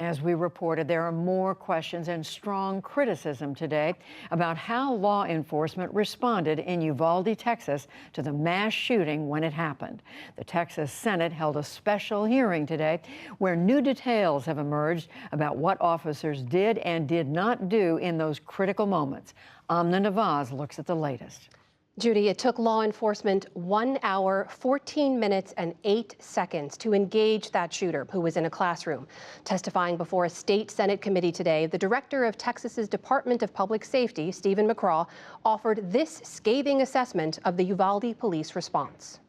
As we reported, there are more questions and strong criticism today about how law enforcement responded in Uvalde, Texas, to the mass shooting when it happened. The Texas Senate held a special hearing today where new details have emerged about what officers did and did not do in those critical moments. Amna Nawaz looks at the latest. Judy, it took law enforcement 1 hour, 14 minutes, and 8 seconds to engage that shooter who was in a classroom. Testifying before a state Senate committee today, the director of Texas's Department of Public Safety, Stephen McCraw, offered this scathing assessment of the Uvalde police response.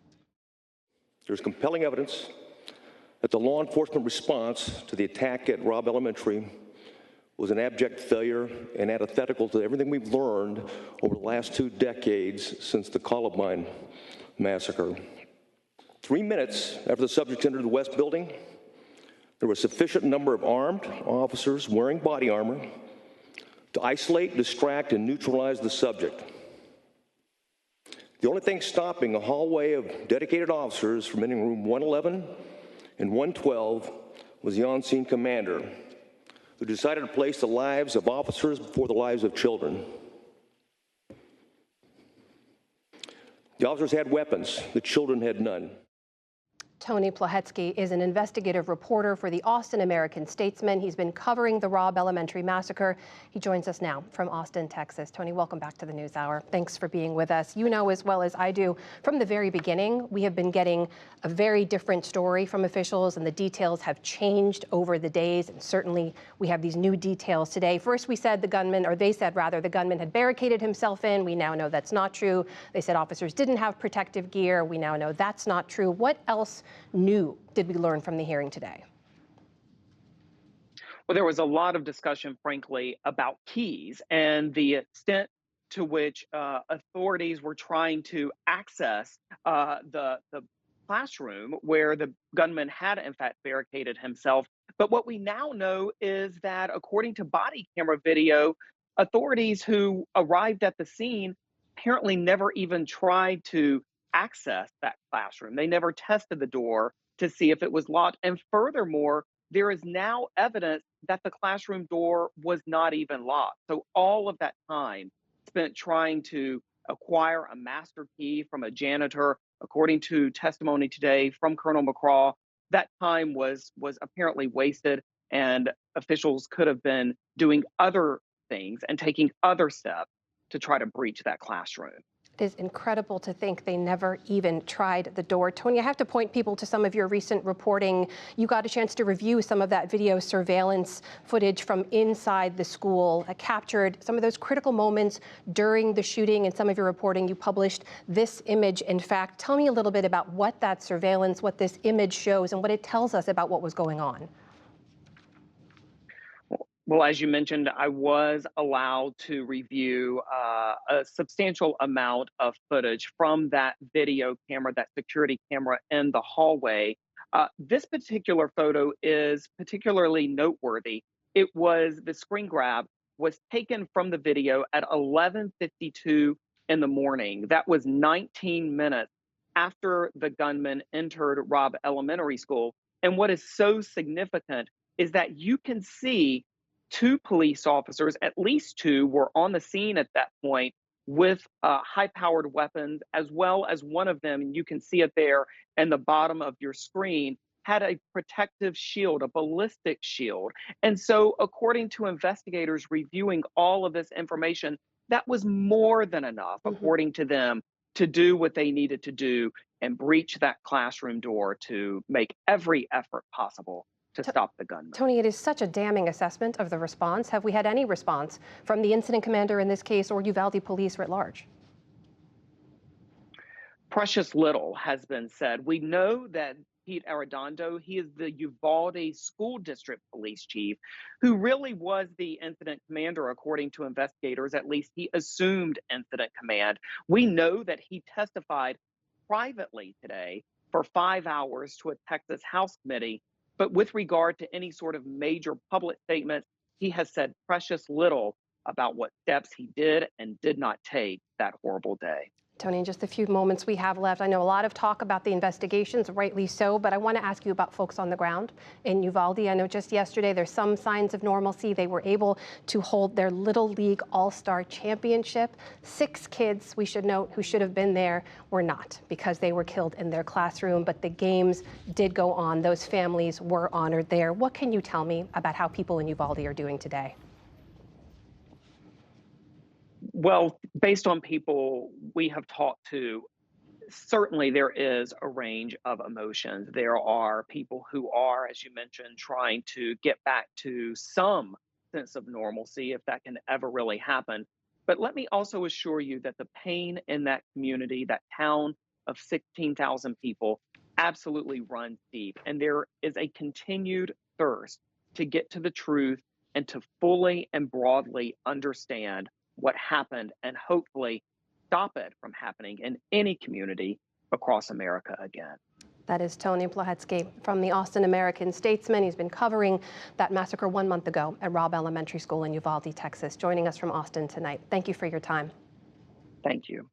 There's compelling evidence that the law enforcement response to the attack at Robb Elementary was an abject failure and antithetical to everything we've learned over the last 2 decades since the Columbine massacre. 3 minutes after the subject entered the West Building, there was a sufficient number of armed officers wearing body armor to isolate, distract, and neutralize the subject. The only thing stopping a hallway of dedicated officers from entering room 111 and 112 was the on-scene commander, who decided to place the lives of officers before the lives of children. The officers had weapons, the children had none. Tony Plohetski is an investigative reporter for the Austin American-Statesman. He's been covering the Robb Elementary massacre. He joins us now from Austin, Texas. Tony, welcome back to the NewsHour. Thanks for being with us. You know as well as I do, from the very beginning, we have been getting a very different story from officials, and the details have changed over the days, and certainly we have these new details today. First, we said the gunman, or they said rather, the gunman had barricaded himself in. We now know that's not true. They said officers didn't have protective gear. We now know that's not true. What else new did we learn from the hearing today? Well, there was a lot of discussion, frankly, about keys and the extent to which authorities were trying to access the classroom where the gunman had, in fact, barricaded himself. But what we now know is that, according to body camera video, authorities who arrived at the scene apparently never even tried to access that classroom. They never tested the door to see if it was locked. And furthermore, there is now evidence that the classroom door was not even locked. So all of that time spent trying to acquire a master key from a janitor, according to testimony today from Colonel McCraw, that time was apparently wasted, and officials could have been doing other things and taking other steps to try to breach that classroom. It is incredible to think they never even tried the door. Tony, I have to point people to some of your recent reporting. You got a chance to review some of that video surveillance footage from inside the school, captured some of those critical moments during the shooting. In some of your reporting, you published this image. In fact, tell me a little bit about what that surveillance, what this image shows, and what it tells us about what was going on. Well, as you mentioned, I was allowed to review a substantial amount of footage from that video camera, that security camera in the hallway. This particular photo is particularly noteworthy. The screen grab was taken from the video at 11:52 in the morning. That was 19 minutes after the gunman entered Robb Elementary School. And what is so significant is that you can see 2 police officers, at least 2, were on the scene at that point with high-powered weapons, as well as one of them, and you can see it there in the bottom of your screen, had a protective shield, a ballistic shield. And so, according to investigators reviewing all of this information, that was more than enough, according to them, to do what they needed to do and breach that classroom door to make every effort possible to stop the gunman. Tony, it is such a damning assessment of the response. Have we had any response from the incident commander in this case or Uvalde police writ large? Precious little has been said. We know that Pete Arredondo, he is the Uvalde School District Police Chief, who really was the incident commander, according to investigators. At least he assumed incident command. We know that he testified privately today for 5 hours to a Texas House committee. But with regard to any sort of major public statements, he has said precious little about what steps he did and did not take that horrible day. Tony, in just the few moments we have left, I know a lot of talk about the investigations, rightly so, but I want to ask you about folks on the ground in Uvalde. I know just yesterday there's some signs of normalcy. They were able to hold their Little League All-Star Championship. 6 kids, we should note, who should have been there were not because they were killed in their classroom, but the games did go on. Those families were honored there. What can you tell me about how people in Uvalde are doing today? Well, based on people we have talked to, certainly there is a range of emotions. There are people who are, as you mentioned, trying to get back to some sense of normalcy, if that can ever really happen. But let me also assure you that the pain in that community, that town of 16,000 people, absolutely runs deep. And there is a continued thirst to get to the truth and to fully and broadly understand what happened and hopefully stop it from happening in any community across America again. That is Tony Plohetski from the Austin American-Statesman. He's been covering that massacre 1 month ago at Robb Elementary School in Uvalde, Texas, joining us from Austin tonight. Thank you for your time. Thank you.